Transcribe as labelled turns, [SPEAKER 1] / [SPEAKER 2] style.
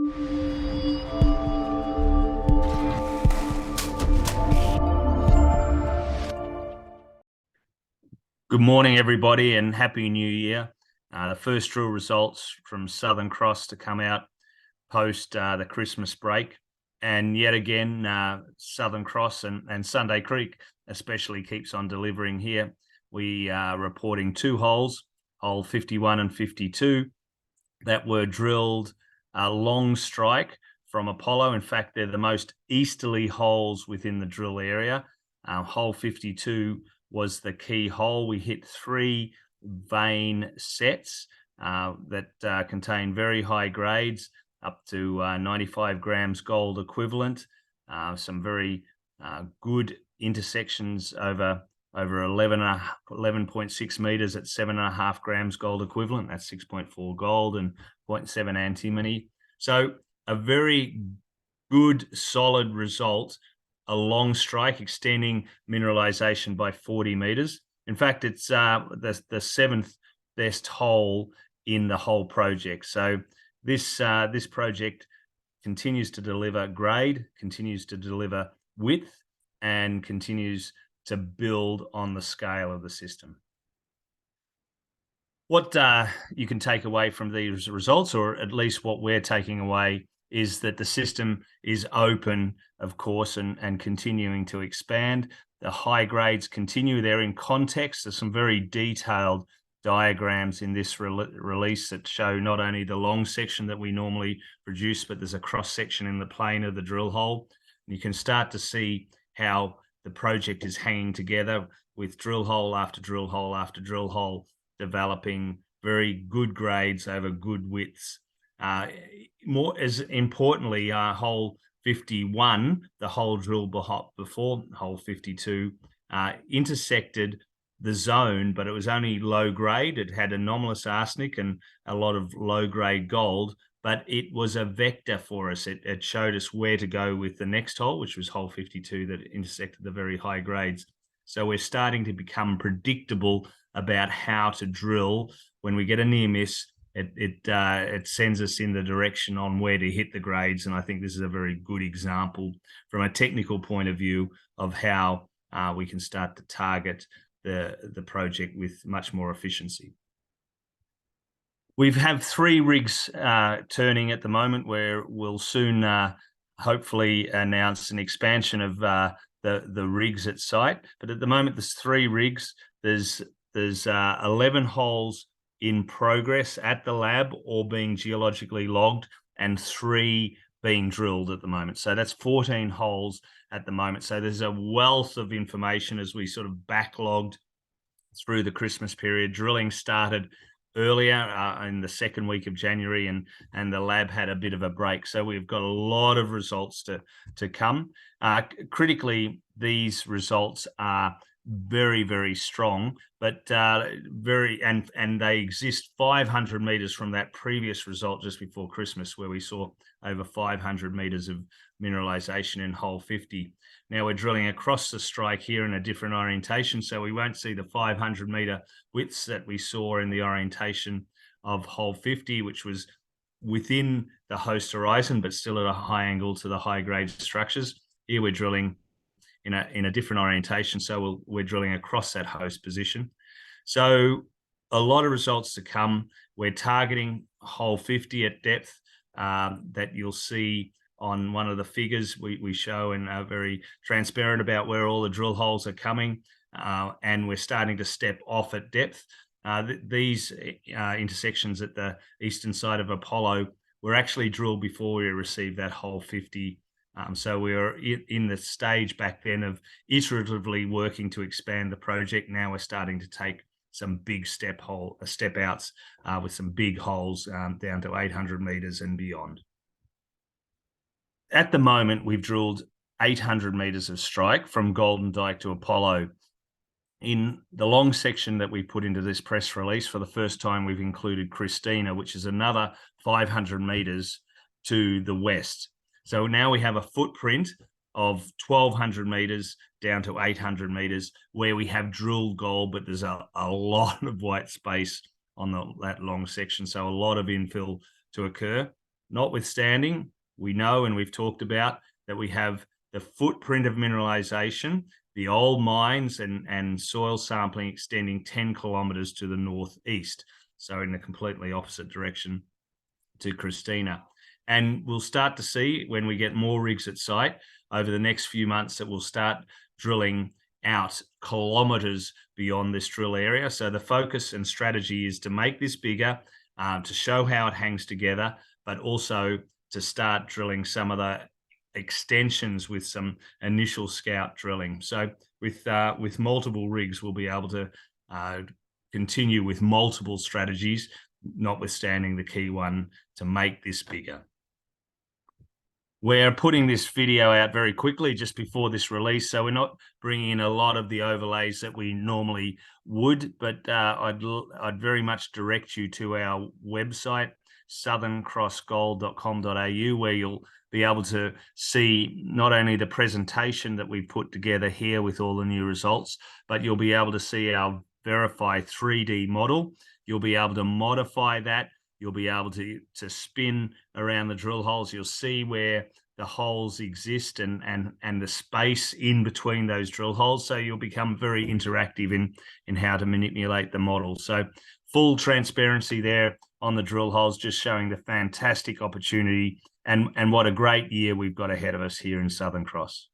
[SPEAKER 1] Good morning, everybody, and Happy New Year. The first drill results from Southern Cross to come out post the Christmas break. And yet again, Southern Cross and Sunday Creek especially keeps on delivering here. We are reporting two holes, hole 51 and 52, that were drilled long strike from Apollo. In fact, they're the most easterly holes within the drill area. Hole 52 was the key hole. We hit three vein sets that contain very high grades, up to 95 grams gold equivalent. Some very good intersections over 11.6 meters at 7.5 grams gold equivalent. That's 6.4 gold and 0.7 antimony. So a very good, solid result. A long strike extending mineralization by 40 meters. In fact, it's the seventh best hole in the whole project. So this project continues to deliver grade, continues to deliver width, and continues to build on the scale of the system. What you can take away from these results, or at least what we're taking away, is that the system is open, of course, and continuing to expand. The high grades continue. They're in context. There's some very detailed diagrams in this release that show not only the long section that we normally produce, but there's a cross section in the plane of the drill hole. And you can start to see how the project is hanging together with drill hole after drill hole after drill hole, developing very good grades over good widths. More as importantly, hole 51, the hole drilled before hole 52, intersected the zone, but it was only low grade. It had anomalous arsenic and a lot of low grade gold, but it was a vector for us. It showed us where to go with the next hole, which was hole 52, that intersected the very high grades. So we're starting to become predictable about how to drill. When we get a near miss, it sends us in the direction on where to hit the grades. And I think this is a very good example from a technical point of view of how we can start to target the project with much more efficiency. We have three rigs turning at the moment, where we'll soon hopefully announce an expansion of the rigs at site. But at the moment, there's three rigs. There's 11 holes in progress at the lab, or being geologically logged, and 3 being drilled at the moment. So that's 14 holes at the moment. So there's a wealth of information as we sort of backlogged through the Christmas period. Drilling started earlier in the second week of January, and the lab had a bit of a break. So we've got a lot of results to come. Critically, these results are very, very strong, but and they exist 500 meters from that previous result just before Christmas, where we saw over 500 meters of mineralization in hole 50. Now we're drilling across the strike here in a different orientation, so we won't see the 500 meter widths that we saw in the orientation of hole 50, which was within the host horizon, but still at a high angle to the high grade structures. Here we're drilling in a different orientation, so we're drilling across that host position. So a lot of results to come. We're targeting hole 50 at depth that you'll see on one of the figures we show, and are very transparent about where all the drill holes are coming, and we're starting to step off at depth. These intersections at the eastern side of Apollo were actually drilled before we received that hole 50. So we were in the stage back then of iteratively working to expand the project. Now we're starting to take some big step outs with some big holes down to 800 meters and beyond. At the moment, we've drilled 800 meters of strike from Golden Dyke to Apollo. In the long section that we put into this press release, for the first time, we've included Christina, which is another 500 meters to the west. So now we have a footprint of 1,200 meters down to 800 meters where we have drilled gold, but there's a lot of white space on that long section. So a lot of infill to occur. notwithstanding, we know and we've talked about that we have the footprint of mineralization, the old mines and soil sampling extending 10 kilometers to the northeast. So in the completely opposite direction to Christina. And we'll start to see when we get more rigs at site over the next few months that we'll start drilling out kilometers beyond this drill area. So the focus and strategy is to make this bigger, to show how it hangs together, but also to start drilling some of the extensions with some initial scout drilling. So with multiple rigs, we'll be able to continue with multiple strategies, notwithstanding the key one to make this bigger. We're putting this video out very quickly just before this release, so we're not bringing in a lot of the overlays that we normally would, but I'd very much direct you to our website, southerncrossgold.com.au, where you'll be able to see not only the presentation that we've put together here with all the new results, but you'll be able to see our Verify 3D model. You'll be able to modify that. You'll be able to spin around the drill holes. You'll see where the holes exist and the space in between those drill holes. So you'll become very interactive in how to manipulate the model. So full transparency there on the drill holes, just showing the fantastic opportunity and what a great year we've got ahead of us here in Southern Cross.